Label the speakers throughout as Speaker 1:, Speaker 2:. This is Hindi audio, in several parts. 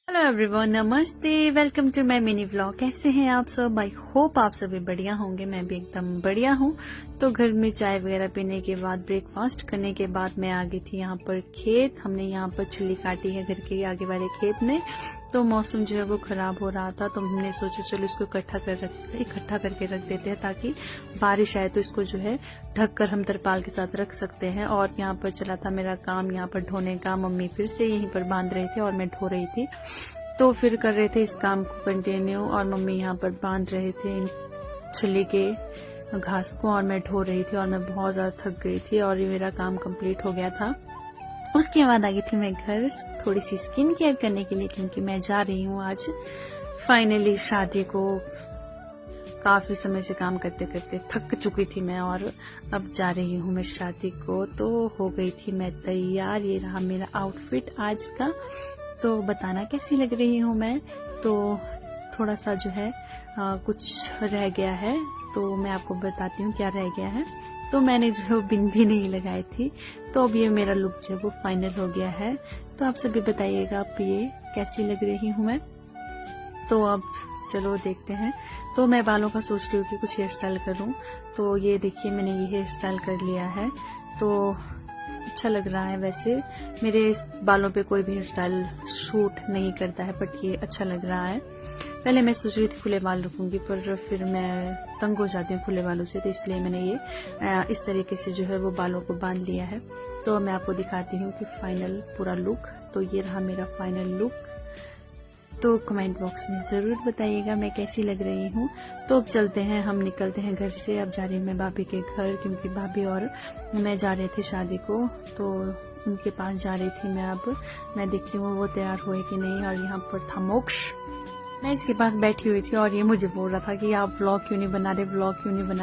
Speaker 1: हेलो एवरीवन, नमस्ते। Welcome to my mini vlog. कैसे हैं आप सब? आई होप आप सभी बढ़िया होंगे। मैं भी एकदम बढ़िया हूँ। तो घर में चाय वगैरह पीने के बाद, ब्रेकफास्ट करने के बाद मैं आ गई थी यहाँ पर खेत। हमने यहाँ पर छिल्ली काटी है घर के आगे वाले खेत में। तो मौसम जो है वो खराब हो रहा था, तो हमने सोचा चलो इसको इकट्ठा करके रख देते हैं, ताकि बारिश आए तो इसको जो है ढक कर हम तरपाल के साथ रख सकते हैं। और यहाँ पर चला था मेरा काम यहाँ पर ढोने का। मम्मी फिर से यहीं पर बांध रहे थे और मैं ढो रही थी, तो फिर कर रहे थे इस काम को कंटिन्यू। और मम्मी यहाँ पर बांध रहे थे इन छिल्ली के घास को और मैं ढो रही थी। और मैं बहुत ज्यादा थक गई थी और ये मेरा काम कंप्लीट हो गया था। उसके बाद आ गई थी मैं घर थोड़ी सी स्किन केयर करने के लिए, क्योंकि मैं जा रही हूँ आज फाइनली शादी को। काफी समय से काम करते करते थक चुकी थी मैं और अब जा रही हूँ मैं शादी को। तो हो गई थी मैं तैयार। ये रहा मेरा आउटफिट आज का। तो बताना कैसी लग रही हूँ मैं। तो थोड़ा सा जो है कुछ रह गया है, तो मैं आपको बताती हूँ क्या रह गया है। तो मैंने जो है वो बिंदी नहीं लगाई थी, तो अब ये मेरा लुक जो है वो फाइनल हो गया है। तो आप सभी बताइएगा आप ये कैसी लग रही हूँ मैं। तो अब चलो देखते हैं। तो मैं बालों का सोच रही हूँ कि कुछ हेयर स्टाइल करूँ। तो ये देखिए मैंने ये हेयर स्टाइल कर लिया है, तो अच्छा लग रहा है। वैसे मेरे बालों पे कोई भी हेयर स्टाइल शूट नहीं करता है, बट ये अच्छा लग रहा है। पहले मैं सोच रही थी खुले बाल रखूंगी, पर फिर मैं तंग हो जाती हूँ खुले बालों से, तो इसलिए मैंने ये इस तरीके से जो है वो बालों को बांध लिया है। तो मैं आपको दिखाती हूँ कि फाइनल पूरा लुक। तो ये रहा मेरा फाइनल लुक। तो कमेंट बॉक्स में जरूर बताइएगा मैं कैसी लग रही हूँ। तो अब चलते हैं, हम निकलते हैं घर से। अब जा रही हूँ मैं भाभी के घर, क्योंकि भाभी और मैं जा रहे थे शादी को, तो उनके पास जा रही थी मैं। अब मैं देखती हूँ वो तैयार हुए कि नहीं। और यहाँ पर था मोक्ष, मैं इसके पास बैठी हुई थी और ये मुझे बोल रहा था कि आप व्लॉग क्यों नहीं बना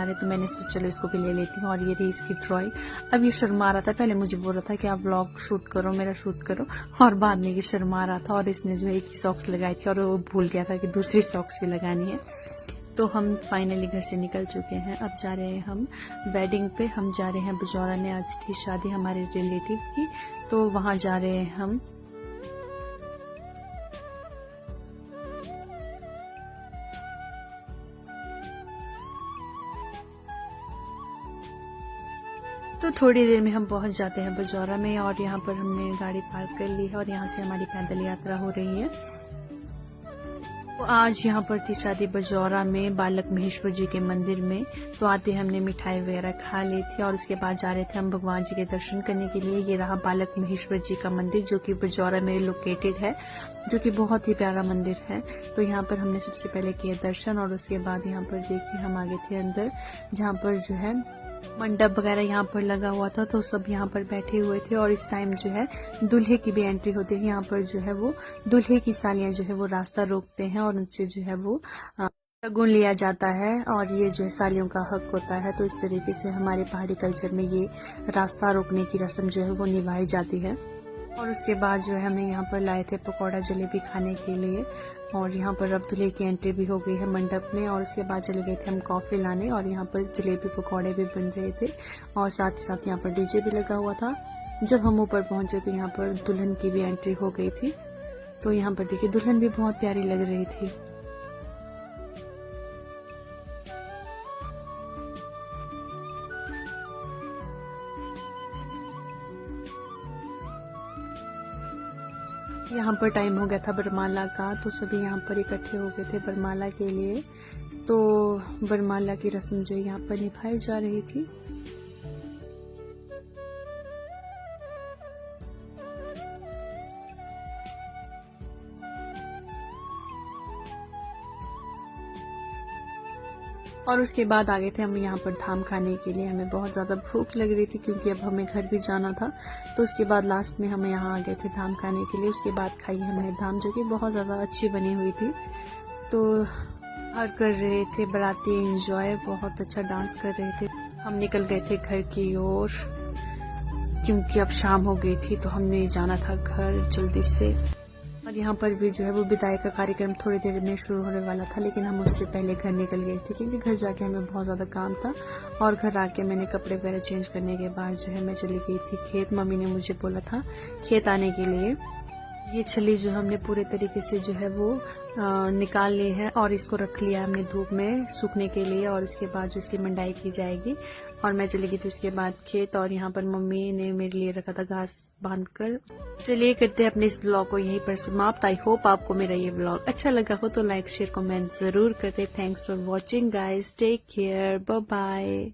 Speaker 1: रहे। तो मैंने सोचा चलो इसको भी ले लेती हूँ। और ये रही इसकी ड्रॉइंग। अब ये शर्मा रहा था, पहले मुझे बोल रहा था कि आप व्लॉग शूट करो, मेरा शूट करो, और बाद में ये शर्मा रहा था। और इसने जो है एक ही सॉक्स लगाई थी और वो भूल गया था कि दूसरी सॉक्स भी लगानी है। तो हम फाइनली घर से निकल चुके हैं। अब जा रहे हैं हम वेडिंग पे। हम जा रहे हैं बजौरा में। आज थी शादी हमारे रिलेटिव की, तो वहां जा रहे हैं हम। तो थोड़ी देर में हम पहुंच जाते हैं बजौरा में। और यहाँ पर हमने गाड़ी पार्क कर ली है और यहाँ से हमारी पैदल यात्रा हो रही है। तो आज यहाँ पर थी शादी बजौरा में, बालक महेश्वर जी के मंदिर में। तो आते हमने मिठाई वगैरह खा ली थी और उसके बाद जा रहे थे हम भगवान जी के दर्शन करने के लिए। ये रहा बालक महेश्वर जी का मंदिर, जो कि बजौरा में लोकेटेड है, जो कि बहुत ही प्यारा मंदिर है। तो यहाँ पर हमने सबसे पहले किया दर्शन और उसके बाद यहाँ पर देखिए हम आगे थे अंदर, जहाँ पर जो है मंडप वगैरह यहाँ पर लगा हुआ था। तो सब यहाँ पर बैठे हुए थे। और इस टाइम जो है दूल्हे की भी एंट्री होती है। यहाँ पर जो है वो दूल्हे की सालियां जो है वो रास्ता रोकते हैं और उनसे जो है वो शगुन लिया जाता है। और ये जो है सालियों का हक होता है। तो इस तरीके से हमारे पहाड़ी कल्चर में ये रास्ता रोकने की रस्म जो है वो निभाई जाती है। और उसके बाद जो है हमने यहाँ पर लाए थे पकौड़ा जलेबी खाने के लिए। और यहाँ पर अब दूल्हे की एंट्री भी हो गई है मंडप में। और उसके बाद चले गए थे हम कॉफी लाने, और यहाँ पर जलेबी पकौड़े भी बन रहे थे और साथ ही साथ यहाँ पर डीजे भी लगा हुआ था। जब हम ऊपर पहुंचे तो यहाँ पर दुल्हन की भी एंट्री हो गई थी। तो यहाँ पर देखिए दुल्हन भी बहुत प्यारी लग रही थी। यहाँ पर टाइम हो गया था बरमाला का, तो सभी यहाँ पर इकट्ठे हो गए थे बरमाला के लिए। तो बरमाला की रस्म जो यहाँ पर निभाई जा रही थी। और उसके बाद आ गए थे हम यहाँ पर धाम खाने के लिए। हमें बहुत ज्यादा भूख लग रही थी, क्योंकि अब हमें घर भी जाना था। तो उसके बाद लास्ट में हम यहाँ आ गए थे धाम खाने के लिए। उसके बाद खाई हमने धाम, जो कि बहुत ज्यादा अच्छी बनी हुई थी। तो हर कर रहे थे बाराती एंजॉय, बहुत अच्छा डांस कर रहे थे। हम निकल गए थे घर की ओर, क्योंकि अब शाम हो गई थी, तो हमने जाना था घर जल्दी से। और यहाँ पर भी जो है वो विदाई का कार्यक्रम थोड़ी देर में शुरू होने वाला था, लेकिन हम उससे पहले घर निकल गए थे, क्योंकि घर जाके हमें बहुत ज्यादा काम था। और घर आके मैंने कपड़े वगैरह चेंज करने के बाद जो है मैं चली गई थी खेत। मम्मी ने मुझे बोला था खेत आने के लिए। ये छली जो हमने पूरे तरीके से जो है वो निकाल ली है और इसको रख लिया हमने धूप में सूखने के लिए, और इसके बाद जो इसकी मंडाई की जाएगी। और मैं चली गई थी उसके बाद खेत, और यहाँ पर मम्मी ने मेरे लिए रखा था घास बांधकर। चलिए करते हैं अपने इस ब्लॉग को यहीं पर समाप्त। आई होप आपको मेरा ये ब्लॉग अच्छा लगा हो तो लाइक शेयर कमेंट जरूर करते। Thanks for watching guys, take care, bye bye.